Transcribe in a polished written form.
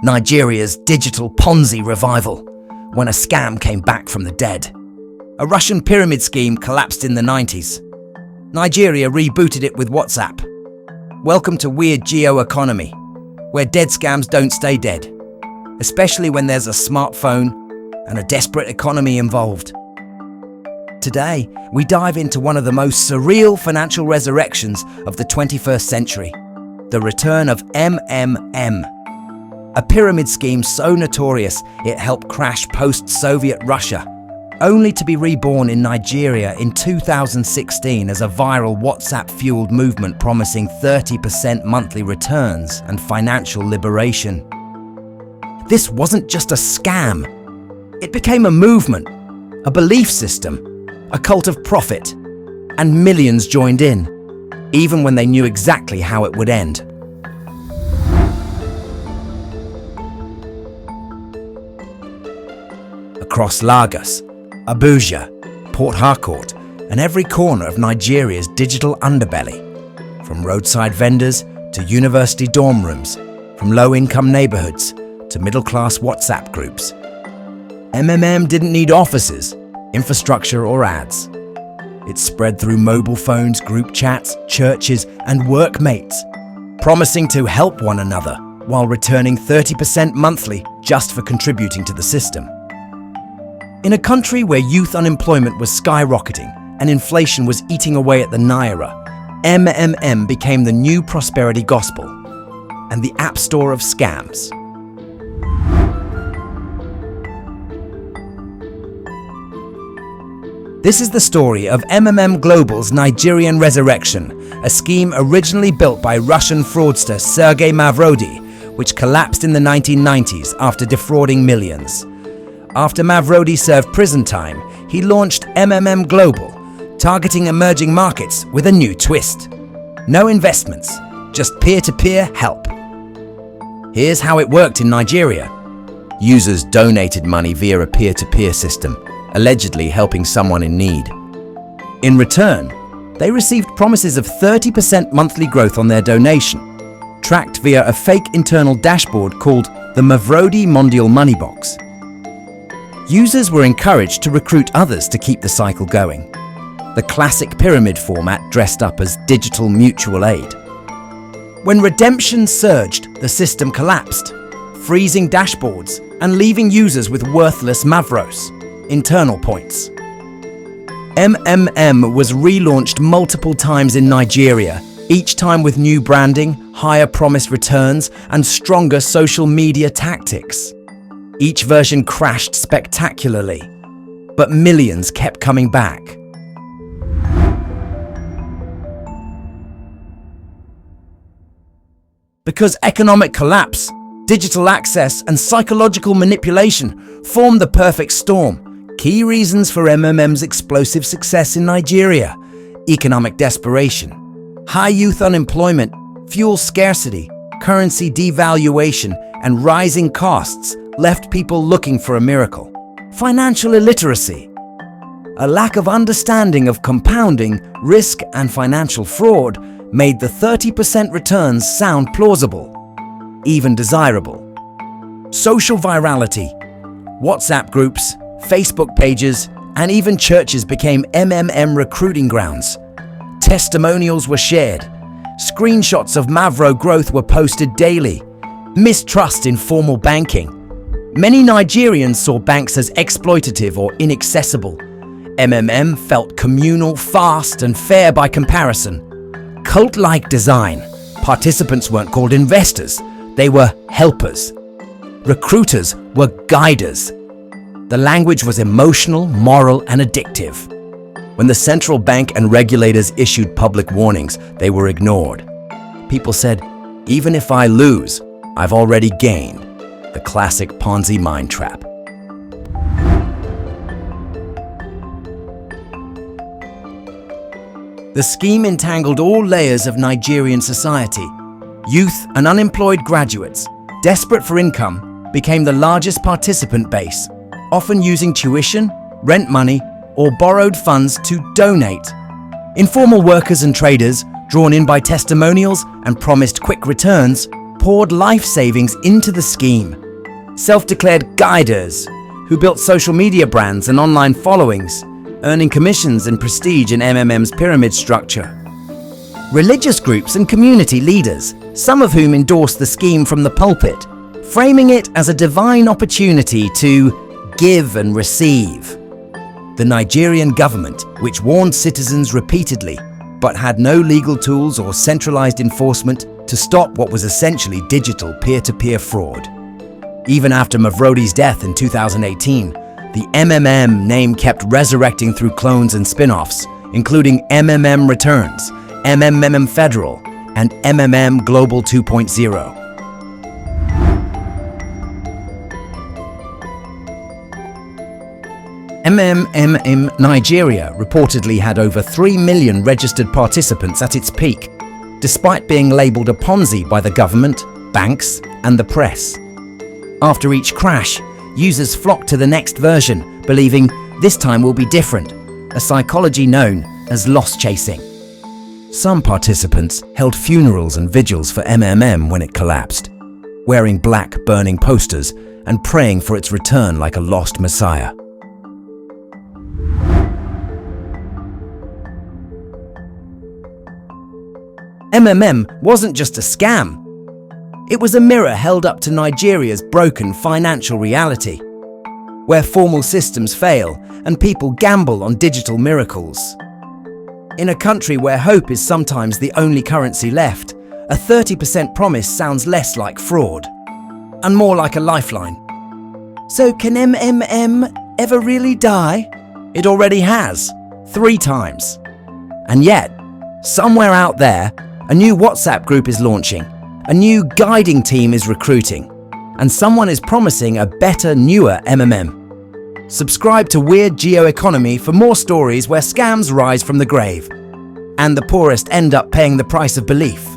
Nigeria's digital Ponzi revival, when a scam came back from the dead. A Russian pyramid scheme collapsed in the 90s. Nigeria rebooted it with WhatsApp. Welcome to Weird Geo Economy, where dead scams don't stay dead, especially when there's a smartphone and a desperate economy involved. Today, we dive into one of the most surreal financial resurrections of the 21st century, the return of MMM, a pyramid scheme so notorious it helped crash post-Soviet Russia, only to be reborn in Nigeria in 2016 as a viral WhatsApp-fueled movement promising 30% monthly returns and financial liberation. This wasn't just a scam. It became a movement, a belief system, a cult of profit, and millions joined in, even when they knew exactly how it would end. Across Lagos, Abuja, Port Harcourt, and every corner of Nigeria's digital underbelly, from roadside vendors to university dorm rooms, from low-income neighborhoods to middle-class WhatsApp groups. MMM didn't need offices, infrastructure, or ads. It spread through mobile phones, group chats, churches, and workmates, promising to help one another while returning 30% monthly just for contributing to the system. In a country where youth unemployment was skyrocketing and inflation was eating away at the naira, MMM became the new prosperity gospel and the app store of scams. This is the story of MMM Global's Nigerian resurrection, a scheme originally built by Russian fraudster Sergei Mavrodi, which collapsed in the 1990s after defrauding millions. After Mavrodi served prison time, he launched MMM Global, targeting emerging markets with a new twist. No investments, just peer-to-peer help. Here's how it worked in Nigeria. Users donated money via a peer-to-peer system, allegedly helping someone in need. In return, they received promises of 30% monthly growth on their donation, tracked via a fake internal dashboard called the Mavrodi Mondial Money Box. Users were encouraged to recruit others to keep the cycle going, the classic pyramid format dressed up as digital mutual aid. When redemption surged, the system collapsed, freezing dashboards and leaving users with worthless Mavros, internal points. MMM was relaunched multiple times in Nigeria, each time with new branding, higher promised returns, and stronger social media tactics. Each version crashed spectacularly, but millions kept coming back. Because economic collapse, digital access, and psychological manipulation formed the perfect storm. Key reasons for MMM's explosive success in Nigeria: economic desperation, high youth unemployment, fuel scarcity, currency devaluation, and rising costs left people looking for a miracle. Financial illiteracy, a lack of understanding of compounding, risk, and financial fraud made the 30% returns sound plausible, even desirable. Social virality, WhatsApp groups, Facebook pages, and even churches became MMM recruiting grounds. Testimonials were shared. Screenshots of Mavro growth were posted daily. Mistrust in formal banking. Many Nigerians saw banks as exploitative or inaccessible. MMM felt communal, fast, and fair by comparison. Cult-like design. Participants weren't called investors, they were helpers. Recruiters were guiders. The language was emotional, moral, and addictive. When the central bank and regulators issued public warnings, they were ignored. People said, "Even if I lose, I've already gained." The classic Ponzi mind trap. The scheme entangled all layers of Nigerian society. Youth and unemployed graduates, desperate for income, became the largest participant base, often using tuition, rent money, or borrowed funds to donate. Informal workers and traders, drawn in by testimonials and promised quick returns, poured life savings into the scheme. Self-declared guiders who built social media brands and online followings, earning commissions and prestige in MMM's pyramid structure. Religious groups and community leaders, some of whom endorsed the scheme from the pulpit, framing it as a divine opportunity to give and receive. The Nigerian government, which warned citizens repeatedly, but had no legal tools or centralized enforcement to stop what was essentially digital peer-to-peer fraud. Even after Mavrodi's death in 2018, the MMM name kept resurrecting through clones and spin-offs, including MMM Returns, MMM Federal, and MMM Global 2.0. MMM Nigeria reportedly had over 3 million registered participants at its peak, despite being labelled a Ponzi by the government, banks, and the press. After each crash, users flocked to the next version, believing this time will be different, a psychology known as loss chasing. Some participants held funerals and vigils for MMM when it collapsed, wearing black burning posters and praying for its return like a lost messiah. MMM wasn't just a scam. It was a mirror held up to Nigeria's broken financial reality, where formal systems fail and people gamble on digital miracles. In a country where hope is sometimes the only currency left, a 30% promise sounds less like fraud and more like a lifeline. So can MMM ever really die? It already has, 3 times. And yet, somewhere out there, a new WhatsApp group is launching, a new guiding team is recruiting, and someone is promising a better, newer MMM. Subscribe to Weird Geo Economy for more stories where scams rise from the grave, and the poorest end up paying the price of belief.